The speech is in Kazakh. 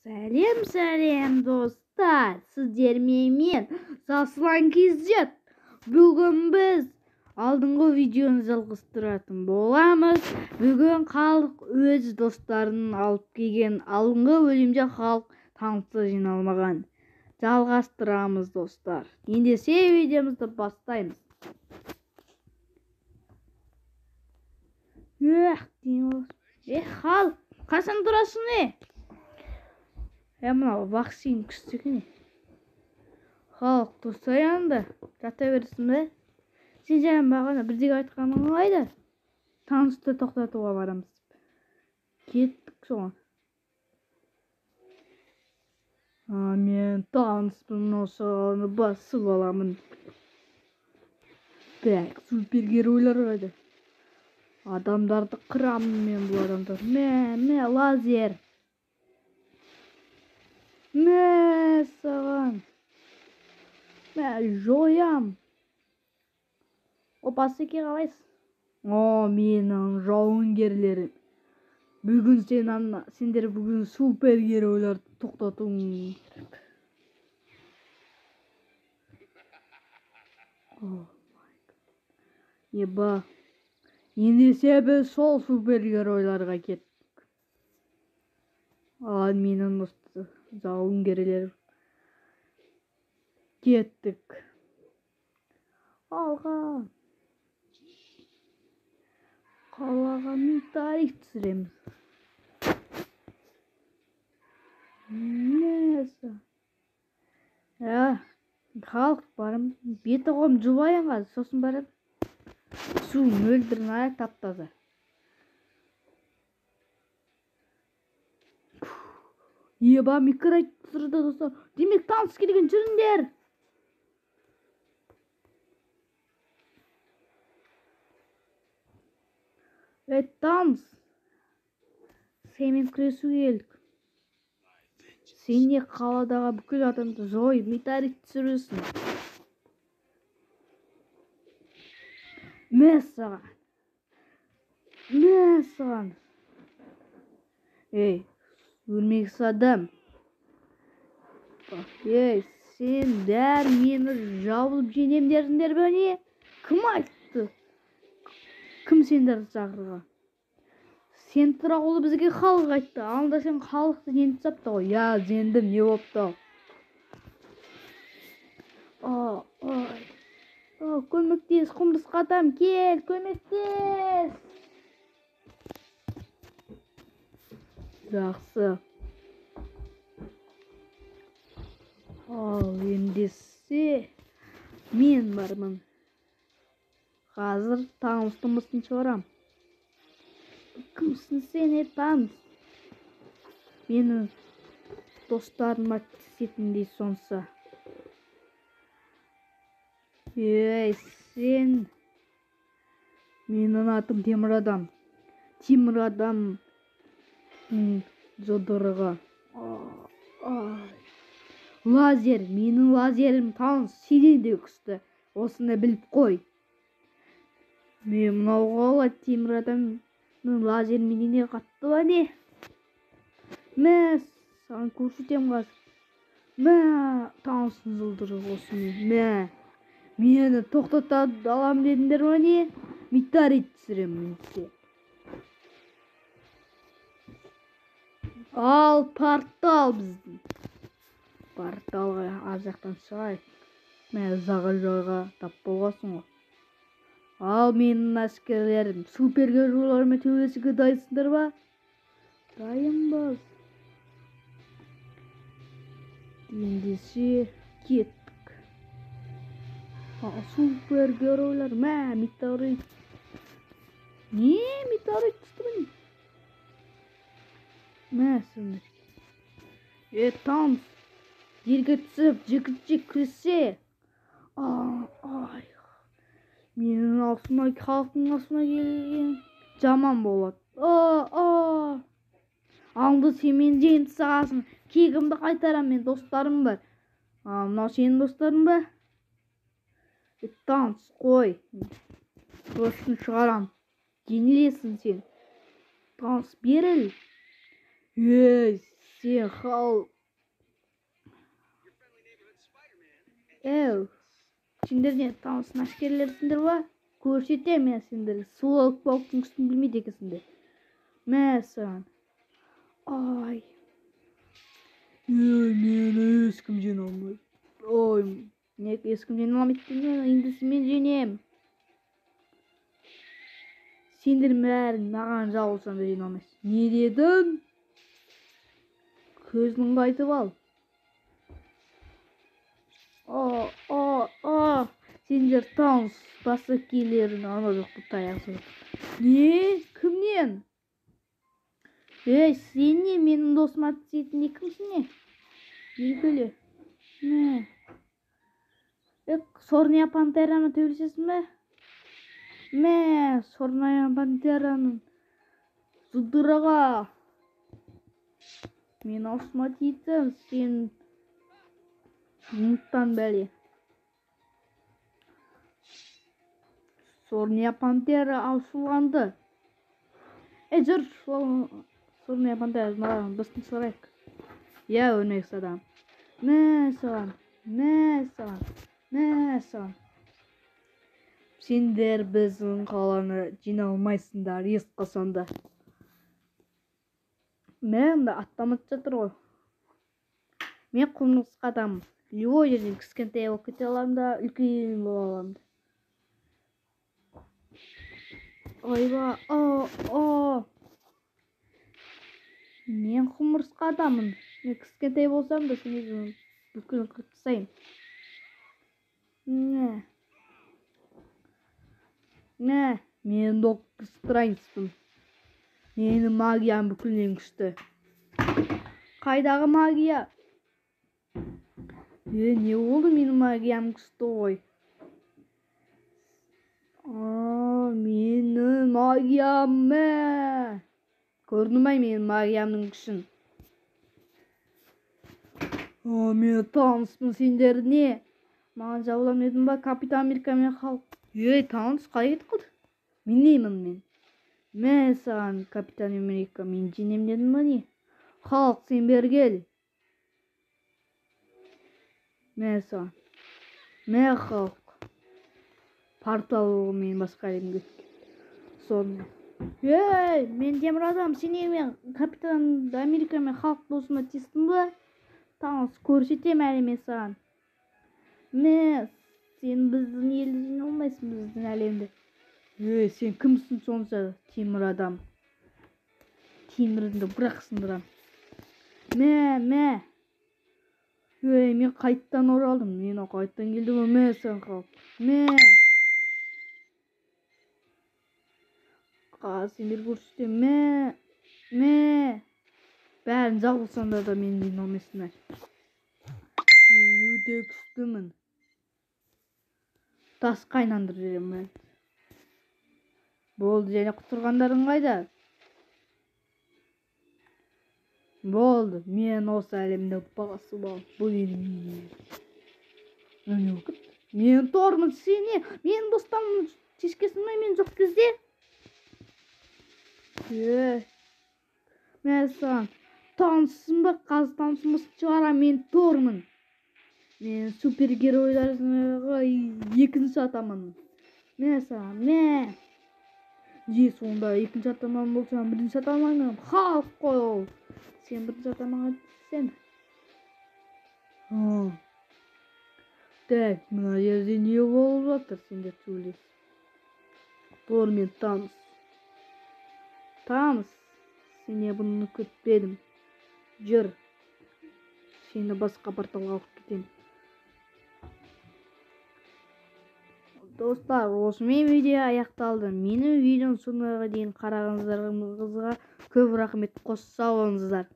Сәлем достар, сіздермен мен Жасұлан Кизет. Бүгін біз алдыңғы видеоны жалғастыратын боламыз. Бүгін халық өз достарын алып келген, алдыңғы бөлімде халық танысы жиналмаған. Жалғастырамыз достар. Ендеше видеомызды бастаймыз. Халық, қашан тұрасың? Мынау вакцин күшті екен. Халық тұрса янда жата берсін бе? Сен жаңа бағана бірдеңе айтқаның қайда? Танысты тоқтатуға барамыз. Кеттік соған. Мен таныспын, осыны басып аламын. Так, супергеройлар қайда? Адамдарды қырамын мен бұл адамдар. Мә, лазер. Мә, саған. Мә, жоям. Опасы ке қалайсың? Менің жауынгерлерім. Бүгін сендер бүгін супергеройларды тоқтатуың керек. Еба. Ендесе біз сол супергеройларға кеттік. Менің жауынгерлерім. Кеттік. Алға. Қалаға тарих түсіреміз. Несі? Халық барым. Беті қом жұбайын қазір, сосын барым. Су мөлдірін аяқ таптаза. Еба, микроайт түсірді достар. Демек таныс келген жүріңдер. Таныс. Сенмен күресу келдік. Сен не қаладағы бүкіл адамды жой, метеорит түсіресің. Мә саған. Өлмексіз адам. Сендер мені жауылып женемдеріңдер бе не? Кім айтты? Кім сендерді шақырған? Сен тұра қолы бізге халық айтты. Алында сен халықты нені сапты ғой? Зендім, не бопты? Көмектес, құмырсқа атам, кел, көмектес. Жақсы. Ендесе мен бармын. Қазір таныстымысын шығарам. Кімсің сен, таныс? Менің достарыма тісетіндей сонса. Сен. Менің атым Темір Адам. Темір Адам жодырыға. Лазер. Менің лазерім таныс. Сенен де күшті. Осыны біліп қой. Мен мынауға ала Темір Адамның лазерменен не қатты ба не? Мә, саған көрсетем қазір. Мә, танысын жылдыры осымен. Мені тоқтата алам дедіңдер ма не? Метеорит түсіремін менсе. Ал портал біздің. Порталға ар жақтан шығайық. Мә, жаға тап болғасын ғой. Ал менің әскерлерім, супергеройлармен төбесіге дайынсыңдар ба? Дайынбыз. Ендеше кеттік. Супергеройлар, метеорит. Не, метеорит түсті міне? Сіңдер. Таныс. Жерге түсіп, жекітжек күресе. Менің халықтың асына келген жаман болады. Аңды сен мен жеңді сағасың. Кегімді қайтарам, мен достарым бар. Мынау сенің достарың ба? Таныс, қой. Достын шығарам. Жеңілесің сен. Таныс беріл. Сен хал... Сендер не таныстың әскерлерсіңдер ба? Көрсетем мен сендер. Суық полктың үстін білмейді екенсіңдер. Мә саған. Ай. Мені ешкім жеңе алмайды. Ой, ешкім жеңе алмайды деген, енді мен жеңем. Сендер бәрің маған жабылсаң да жеңе алмайсың. Не дедің? Көзің қайтып ал. Сендер таныс басыкилерін ана жоқты таяқсың. Не? Кімнен? Сен не? Менің досыма тиетін не кімсің не? Белгілі. Не? Сорная пантераны төбелесесің бе? Мә, Сорная пантераның жұдырыға. Мен осыма тийтім, сен ұмыттан бәле. Сорная пантера ашуланды. Жүр, Сорная пантера маған біздің сұрайық. Я өнек садам. Мә саған, мә саған, мә саған. Сендер біздің қаланы жиналмайсыңдар, ес қасанда. Мен де аттамат жатыр ғой. Мен құмырсқа адаммын. Любой жерден кішкентай болып кете аламын да, үлкен бола аламын да. Ойба, мен құмырсқа адаммын. Мен кішкентай болсам да сені бүкіл қырып тастаймын. Мен Доктор Стрэнджпін. Менің магиям бүкілден күшті. Қайдағы магия? Не oldu менің магиям күшті ғой. Менің магиям мә. Көрдің бай менің магиямның күшін. Мен таныспын сендер не? Маған жабылам едім ба? Капитан Америка мен Халк. Таныс қай кетіп қалды? Мен неймін мен? Мә саған Капитан Америка, мен жеңем дедім ба не? Халк, сен бері кел. Мә саған. Мә Халк. Портал мен басқа әлемге кеткен. Сонымен. Мен темір адам, сен мен Капитан Америка мен Халк досыма тиістің ба? Таныс көрсетем әлі мен саған. Мә, сен біздің елді жеңе алмайсың, біздің әлемді. Сен кімсің сонша, темір адам? Теміріңді бірақ сындырам. Мә. Мен қайттан оралдым. Мен қайттан келдім. Мә, сен Халк. Мә. Сендер көрсетем. Мә. Бәрін жабылсаңдар да мен жеңе алмайсыңдар. Мен өте күштімін. Тас қайнандырып жіберем мен. Болды, және құтырғандарың қайда? Болды, мен осы әлемді бағасы бол. Бұл елімде. Мен Тормын, сені. Мен достамын. Шешкесін ме мен жоқ кезде? Мен саған. Танысың ба? Қазір танысың ба? Шығара, мен Тормын. Мен супергеройларға екінші атаман. Мен саған. Мә. Сонда екінші атаман болсам, бірінші атаманым Халк қой ол. Сен бірінші атаманға түссен. Так, мына жерде не болып жатыр, сендер сөйлес. Тормен таныс. Сене бұны күтпедім. Жүр. Сені басқа порталға алып кетем. Достар, осымен видео аяқталды. Менің видеоның соңына дейін қарағаныңызға көп рахмет. Қош сау болыңыздар.